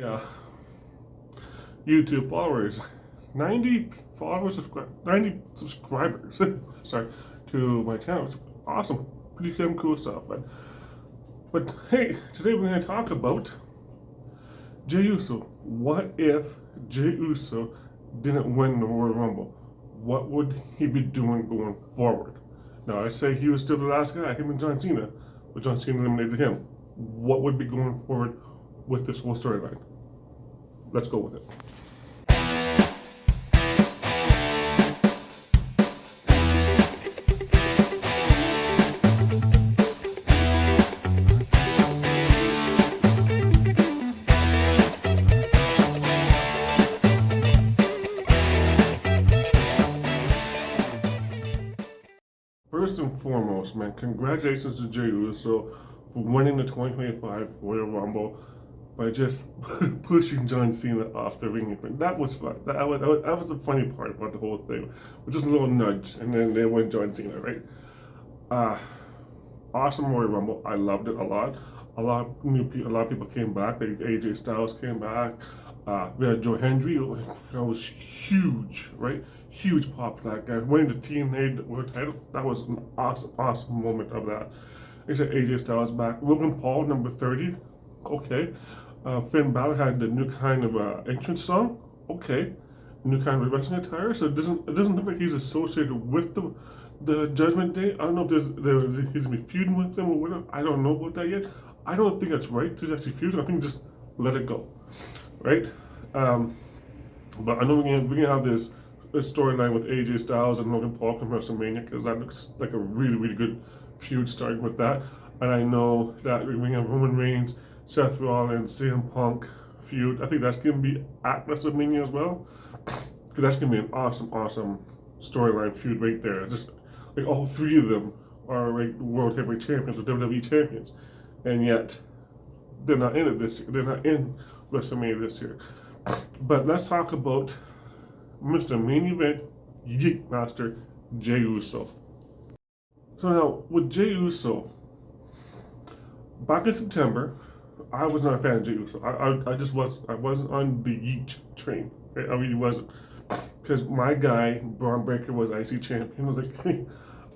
Yeah, YouTube followers, 90 followers, 90 subscribers. Sorry, to my channel. It's awesome, pretty damn cool stuff. But hey, today we're going to talk about Jey Uso. What if Jey Uso didn't win the Royal Rumble? What would he be doing going forward? Now I say he was still the last guy, him and John Cena, but John Cena eliminated him. What would be going forward with this whole storyline? Let's go with it. First and foremost, man, congratulations to Jey Uso for winning the 2025 Royal Rumble by just pushing John Cena off the ring apron. That was fun. That was the funny part about the whole thing, which was a little nudge, and then they went John Cena, right? Awesome Royal Rumble. I loved it a lot. A lot of people came back. Like AJ Styles came back. We had Joe Hendry. That was huge, right? Huge pop for that guy. Winning the TNA World title. That was an awesome moment of that. They said AJ Styles back. Logan Paul, number 30. Okay. Finn Balor had the new kind of entrance song. Okay. New kind of wrestling attire. So it doesn't look like he's associated with the Judgment Day. I don't know if he's gonna be feuding with them or whatever. I don't know about that yet. I don't think that's right to actually feud. I think just let it go, right? But I know we're gonna have this storyline with AJ Styles and Logan Paul from WrestleMania, because that looks like a really good feud starting with that. And I know that we're gonna have Roman Reigns, Seth Rollins, CM Punk feud. I think that's gonna be at WrestleMania as well, because that's gonna be an awesome storyline feud right there. Just like all three of them are like world heavyweight champions or WWE champions, and yet they're not in it this year. They're not in WrestleMania this year. But let's talk about Mr. Main Event YEET Master Jey Uso. So now with Jey Uso, back in September, I was not a fan of Jey Uso. I wasn't on the YEET train. Right? I really wasn't, because my guy Braun Breaker was IC champion. I was like, hey,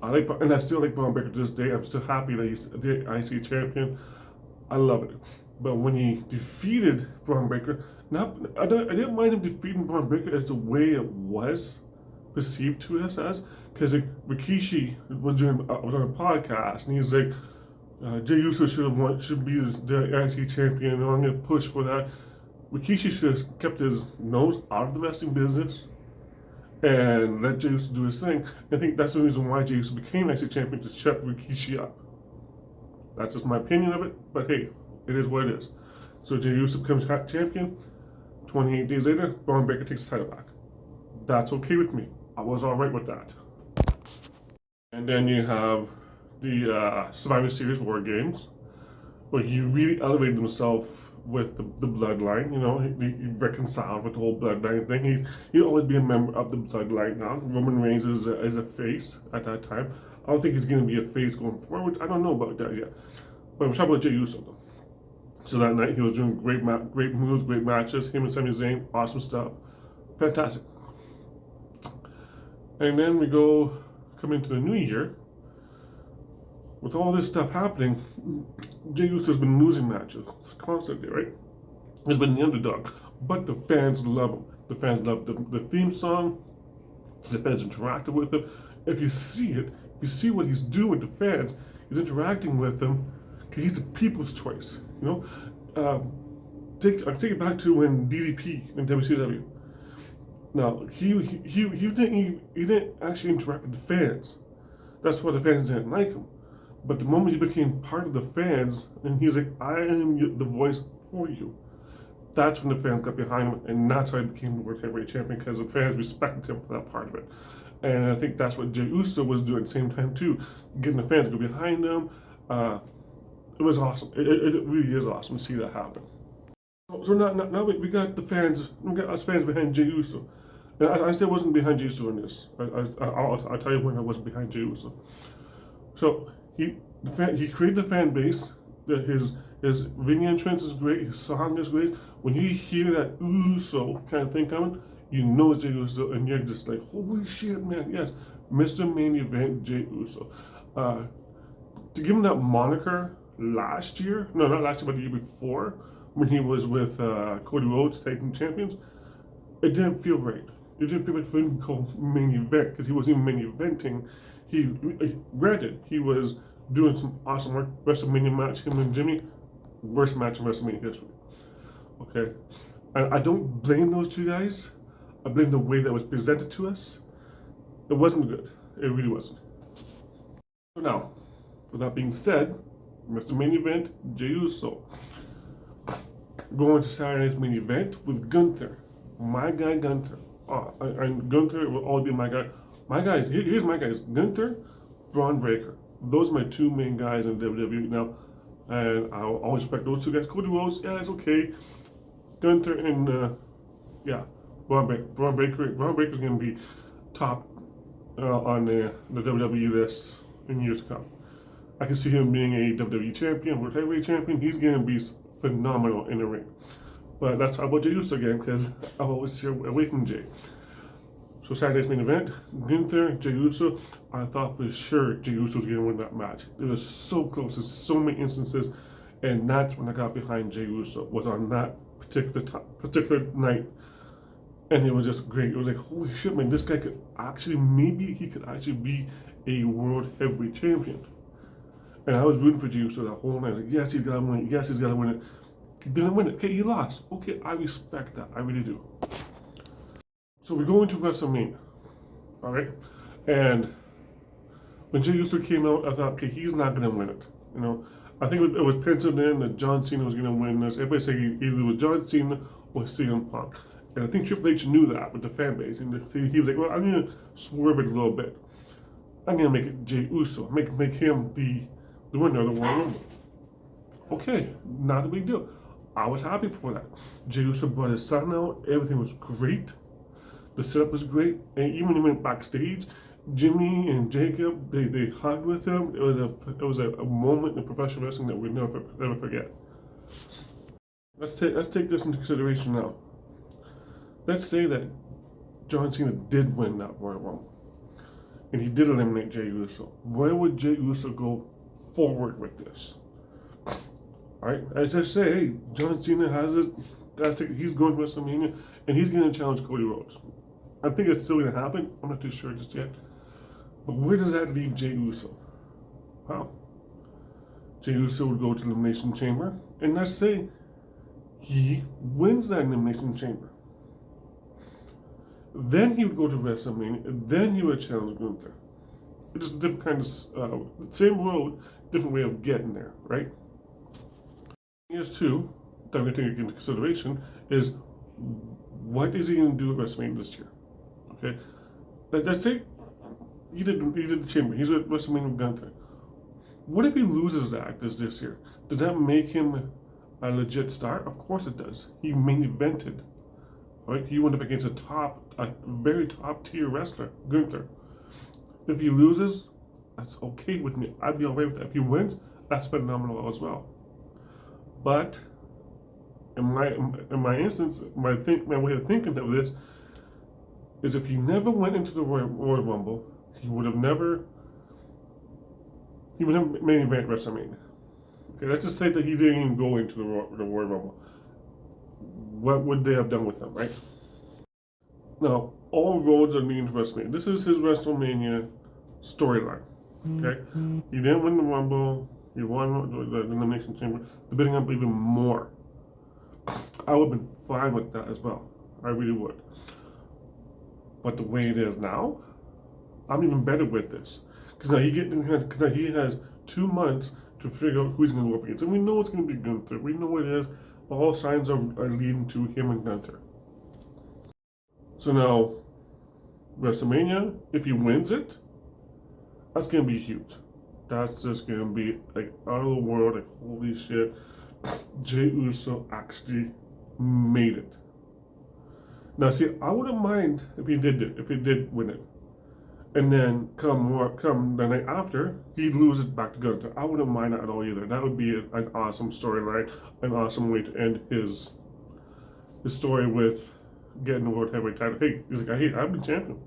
and I still like Braun Breaker to this day. I'm still happy that he's the IC champion. I love it. But when he defeated Braun Breaker, I didn't mind him defeating Braun Breaker as the way it was perceived to us as, because like, Rikishi was on a podcast and he's like, Jey Uso should be the IC champion, and I'm gonna push for that. Rikishi should have kept his nose out of the wrestling business and let Jey Uso do his thing. I think that's the reason why Jey Uso became IC champion, to shut Rikishi up. That's just my opinion of it, but hey, it is what it is. So Jey Uso becomes champion. 28 days later, Braun Breaker takes the title back. That's okay with me. I was all right with that. And then you have the Survivor Series War Games, where he really elevated himself with the bloodline. You know, he reconciled with the whole bloodline thing. He'll always be a member of the bloodline now. Roman Reigns is a face at that time. I don't think he's going to be a face going forward. I don't know about that yet. But we're talking about Jey Uso though. So that night he was doing great moves, great matches. Him and Sami Zayn, awesome stuff, fantastic. And then we come into the new year. With all this stuff happening, Jey Uso has been losing matches constantly, right? He's been the underdog, but the fans love him. The fans love the theme song. The fans interacted with him. If you see what he's doing with the fans, he's interacting with them. He's the people's choice, you know. I'll take it back to when DDP in WCW. Now he didn't actually interact with the fans. That's why the fans didn't like him. But the moment he became part of the fans, and he's like, I am the voice for you, that's when the fans got behind him, and that's how he became the World Heavyweight Champion, because the fans respected him for that part of it. And I think that's what Jey Uso was doing at the same time too, getting the fans to go behind him. It was awesome. It really is awesome to see that happen. So now we got the fans, we got us fans behind Jey Uso. And I still wasn't behind Jey Uso in this. I'll tell you when I wasn't behind Jey Uso. So he created the fan base, his His ring entrance is great. His song is great. When you hear that Uso kind of thing coming, you know it's Jey Uso, and you're just like, holy shit, man! Yes, Mr. Main Event Jey Uso. To give him that moniker last year, no, not last year, but the year before, when he was with Cody Rhodes, tag team champions, it didn't feel right. It didn't feel right for him to call main event because he wasn't even main eventing. Granted, he was doing some awesome work. WrestleMania match, him and Jimmy, worst match in WrestleMania history. Okay, and I don't blame those two guys. I blame the way that was presented to us. It wasn't good. It really wasn't. So now, with that being said, Mr. Main Event, Jey Uso. Going to Saturday's main event with Gunther. My guy Gunther. And Gunther will always be my guy. My guys, here's my guys. Gunther, Braun Breaker. Those are my two main guys in WWE now. And I'll always respect those two guys. Cody Rhodes, yeah, it's okay. Gunther and, Braun Breaker. Braun Breaker's going to be top on the WWE list in years to come. I can see him being a WWE champion, World Heavyweight champion. He's going to be phenomenal in the ring. But let's talk about Jey Uso again, because I always steer away from Jey. So Saturday's main event, Gunther, Jey Uso. I thought for sure Jey Uso was going to win that match. It was so close in so many instances, and that's when I got behind Jey Uso, was on that particular night. And it was just great. It was like, holy shit, man, this guy could actually, maybe he could actually be a World Heavyweight champion. And I was rooting for Jey Uso that whole night. Like, yes, he's got to win it. Yes, he's got to win it. He didn't win it. Okay, he lost. Okay, I respect that. I really do. So we're going to WrestleMania. All right? And when Jey Uso came out, I thought, okay, he's not going to win it. You know, I think it was penciled in that John Cena was going to win this. Everybody said either it was John Cena or CM Punk. And I think Triple H knew that with the fan base. And he was like, well, I'm going to swerve it a little bit. I'm going to make it Jey Uso. Make him the winner of the Royal Rumble. Okay, not a big deal. I was happy for that. Jey Uso brought his son out. Everything was great. The setup was great. And even when he went backstage, Jimmy and Jacob, they hugged with him. It was a moment in professional wrestling that we'll never forget. Let's take this into consideration now. Let's say that John Cena did win that Royal Rumble, and he did eliminate Jey Uso. Where would Jey Uso go forward with this? All right, I just say, hey, John Cena has it. He's going to WrestleMania, and he's going to challenge Cody Rhodes. I think it's still going to happen. I'm not too sure just yet. But where does that leave Jey Uso? Well, Jey Uso would go to the Elimination Chamber, and let's say he wins that Elimination Chamber. Then he would go to WrestleMania, and then he would challenge Gunther. It's a different kind of, same road, different way of getting there, right? Here's two that we're taking into consideration is, what is he going to do at WrestleMania this year? Okay, let's say he did the chamber. He's at WrestleMania with Gunther. What if he loses that this year? Does that make him a legit star? Of course it does. He main evented. Right? He went up against a very top tier wrestler, Gunther. If he loses, that's okay with me. I'd be alright with that. If he wins, that's phenomenal as well. But in my instance, my way of thinking of this is, if he never went into the Royal Rumble, he would have never main event WrestleMania. Okay, let's just say that he didn't even go into the Royal Rumble. What would they have done with him, right? Now, all roads are leading to WrestleMania. This is his WrestleMania storyline. Okay, he didn't win the Rumble. He won the Elimination Chamber. They're building up even more. I would have been fine with that as well. I really would. But the way it is now, I'm even better with this, because now he has 2 months to figure out who he's going to go up against, and we know it's going to be Gunther. We know it is. All signs are leading to him and Gunther. So now, WrestleMania, if he wins it, that's going to be huge. That's just going to be like out of the world, like holy shit. Jey Uso actually made it. Now see, I wouldn't mind if he did win it. and then come the night after, he'd lose it back to Gunther. I wouldn't mind that at all either. That would be an awesome storyline, an awesome way to end his story with getting the world heavyweight title. Hey, he's like, hey, I'm the champion.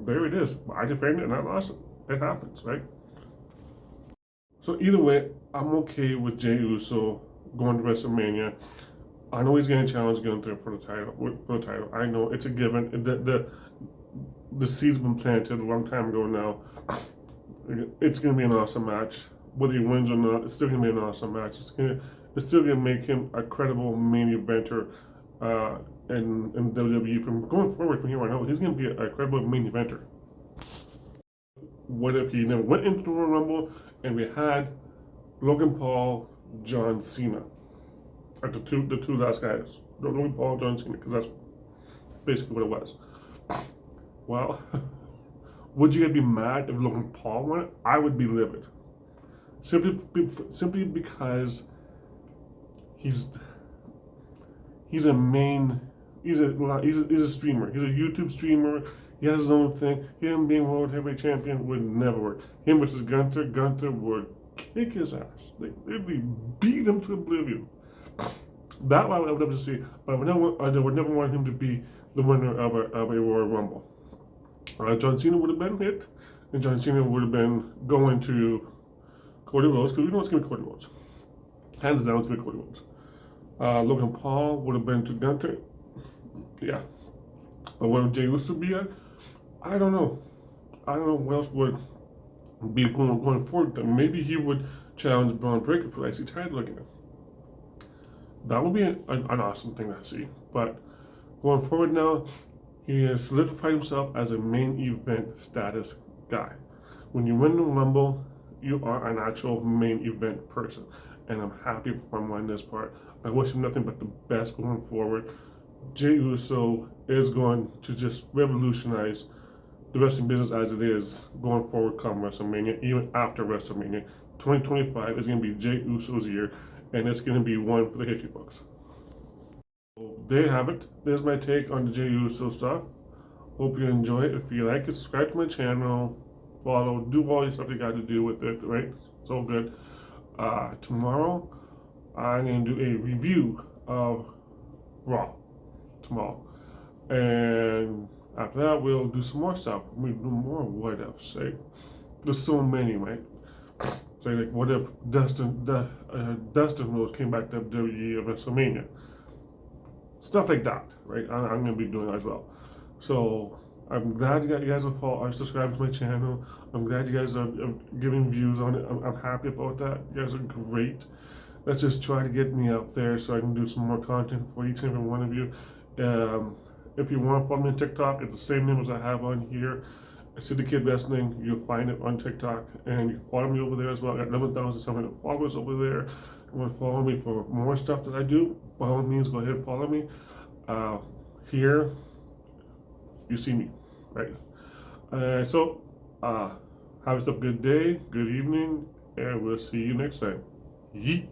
There it is. I defended it and I lost it. It happens, right? So either way, I'm okay with Jey Uso going to WrestleMania. I know he's going to challenge Gunther for the title. I know it's a given. The seed's been planted a long time ago now. It's going to be an awesome match. Whether he wins or not, it's still going to be an awesome match. It's still going to make him a credible main eventer in WWE from going forward from here on out. He's going to be a credible main eventer. What if he never went into the Royal Rumble and we had Logan Paul, John Cena at the two last guys? Logan Paul, John Cena, because that's basically what it was. Well, would you be mad if Logan Paul won it? I would be livid. Simply because he's a streamer. He's a YouTube streamer. He has his own thing. Him being world heavyweight champion would never work. Him versus Gunther would kick his ass. They'd beat him to oblivion. That I would love to see. But I would never want him to be the winner of a Royal Rumble. John Cena would have been hit, and John Cena would have been going to Cody Rhodes, because we know it's going to be Cody Rhodes. Hands down, it's going to be Cody Rhodes. Logan Paul would have been to Gunther. Yeah. But where would Jey Uso be at? I don't know. I don't know what else would be going forward. Maybe he would challenge Braun Breaker for the IC title again. That would be an awesome thing to see. But going forward now, he has solidified himself as a main event status guy. When you win the Rumble, you are an actual main event person. And I'm happy for him on this part. I wish him nothing but the best going forward. Jey Uso is going to just revolutionize the wrestling business as it is going forward come WrestleMania, even after WrestleMania. 2025 is going to be Jey Uso's year, and it's going to be one for the history books. So there you have it. There's my take on the Jey Uso stuff. Hope you enjoy it. If you like it, subscribe to my channel, follow, do all the stuff you got to do with it, right? It's all good. Tomorrow, I'm going to do a review of Raw tomorrow. And after that, we'll do some more stuff. We'll do more what ifs, right? There's so many, right? So like, what if Dustin Rhodes came back to WWE at WrestleMania? Stuff like that, right? I'm going to be doing that as well. So I'm glad you guys are subscribed to my channel. I'm glad you guys are giving views on it. I'm happy about that. You guys are great. Let's just try to get me out there so I can do some more content for each and every one of you. If you want to follow me on TikTok, it's the same name as I have on here. SID-THE-KID-WRESTLING. You'll find it on TikTok, and you can follow me over there as well. I got 11,700 followers over there. You want to follow me for more stuff that I do? By all means, go ahead and follow me. Here, you see me, right? So, have yourself a good day, good evening, and we'll see you next time. Yeet.